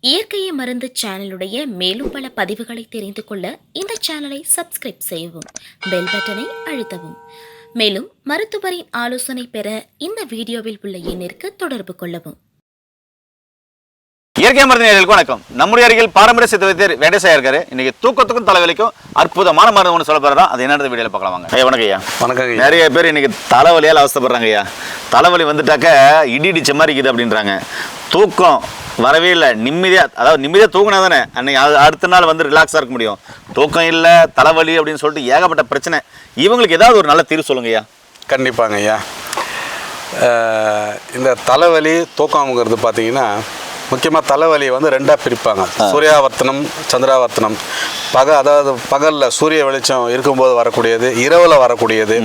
இயற்கையை மருந்து சேனலுடைய மேலும் பல பதிவுகளை தெரிந்து கொள்ள இந்த சேனலை சப்ஸ்கிரைப் செய்யவும், பெல் பட்டனை அழுத்தவும். மேலும் மருத்துவரின் ஆலோசனை பெற இந்த வீடியோவில் உள்ள எண்ணிற்கு தொடர்பு கொள்ளவும். இயற்கை மருந்து நேயர்களுக்கு வணக்கம். நம்முடைய அருகில் பாரம்பரிய சித்த வைத்தியர் வெங்கடேசா இருக்காரு. இன்னைக்கு தூக்கத்துக்கும் தலைவலிக்கும் அற்புதமான மருந்து ஒன்று சொல்ல போறோம். அது என்னது வீடியோல பார்க்கலாம் வாங்க. ஐயா வணக்கம் ஐயா. வணக்கம். நிறைய பேர் இன்னைக்கு தலைவலியால் அவஸ்தைப்படுறாங்க ஐயா. தலைவலி வந்துட்டாக்க இடி இடிச்ச மாதிரி இருக்குது அப்படின்றாங்க. தூக்கம் வரவே இல்லை, நிம்மதியாக தூங்கினா தானே அன்னைக்கு அடுத்த நாள் வந்து ரிலாக்ஸாக இருக்க முடியும். தூக்கம் இல்லை, தலைவலி அப்படின்னு சொல்லிட்டு ஏகப்பட்ட பிரச்சனை. இவங்களுக்கு ஏதாவது ஒரு நல்ல தீர்வு சொல்லுங்க ஐயா. கண்டிப்பாங்க ஐயா. இந்த தலைவலி தூக்கம்ங்கிறது பார்த்தீங்கன்னா முக்கியமாக தலைவலியை வந்து ரெண்டாக பிரிப்பாங்க. சூர்யாவர்த்தனம், சந்திராவர்த்தனம். அதாவது பகலில் சூரிய வெளிச்சம் இருக்கும்போது வரக்கூடியது, இரவில் வரக்கூடியது,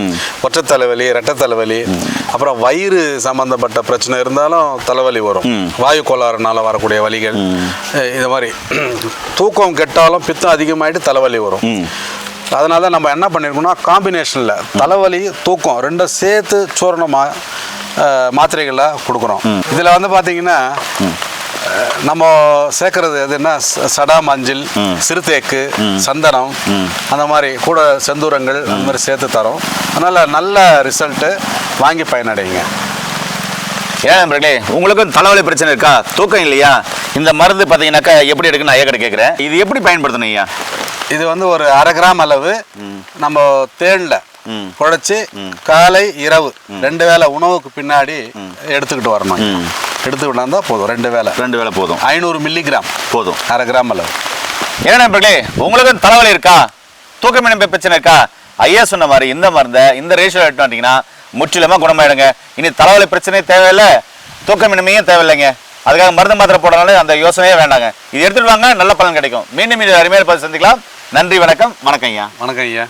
ஒற்றை தலைவலி, ரெட்டை தலைவலி. அப்புறம் வயிறு சம்மந்தப்பட்ட பிரச்சனை இருந்தாலும் தலைவலி வரும். வாயு கோளாறுனால வரக்கூடிய வலிகள். இது மாதிரி தூக்கம் கெட்டாலும் பித்தம் அதிகமாகிட்டு தலைவலி வரும். அதனால தான் நம்ம என்ன பண்ணியிருக்கோம்னா காம்பினேஷனில் தலைவலி தூக்கம் ரெண்டும் சேர்த்து சூரணமாக மாத்திரைகளை கொடுக்குறோம். இதில் வந்து பார்த்திங்கன்னா நம்ம சேர்க்கறது எதுன்னா சடா மஞ்சள், சிறுதேக்கு, சந்தனம், அந்த மாதிரி கூட செந்தூரங்கள் அந்த மாதிரி சேர்த்து தரோம். அதனால் நல்ல ரிசல்ட்டு வாங்கி பயனடைங்க. ஏன் நண்பர்களே, உங்களுக்கும் தலைவலி பிரச்சனை இருக்கா, தூக்கம் இல்லையா, இந்த மருந்து பார்த்தீங்கன்னாக்கா எப்படி இருக்குன்னு ஐயா கிட்ட கேட்குறேன். இது எப்படி பயன்படுத்தணும் ஐயா? இது வந்து ஒரு 1/2 கிராம் அளவு நம்ம தேனில் குழைச்சி காலை இரவு 2 வேளை உணவுக்கு பின்னாடி எடுத்துக்கிட்டு வரணும். எடுத்துக்கிட்டா போதும். 2 வேளை போதும். 500 மில்லிகிராம் போதும். 1/2 கிராம் அளவு. ஏன்னா நண்பர்களே, உங்களுக்கும் தலைவலி இருக்கா, தூக்கமின்மை பிரச்சனை இருக்கா, ஐயா சொன்ன மாதிரி இந்த மருந்தை இந்த ரேஷியோ எடுத்து வந்தீங்கன்னா முற்றிலுமா குணமாயிடுங்க. இனி தலைவலி பிரச்சனையே தேவையில்லை, தூக்கமின்மையும் தேவையில்லைங்க. அதுக்காக மருந்து மாத்திரை போடனால அந்த யோசனையே வேண்டாங்க. இது எடுத்துட்டு வாங்க, நல்ல பலன் கிடைக்கும். மீண்டும் அருமையான பதிவு சந்திக்கலாம். நன்றி, வணக்கம். வணக்கம் ஐயா. வணக்கம் ஐயா.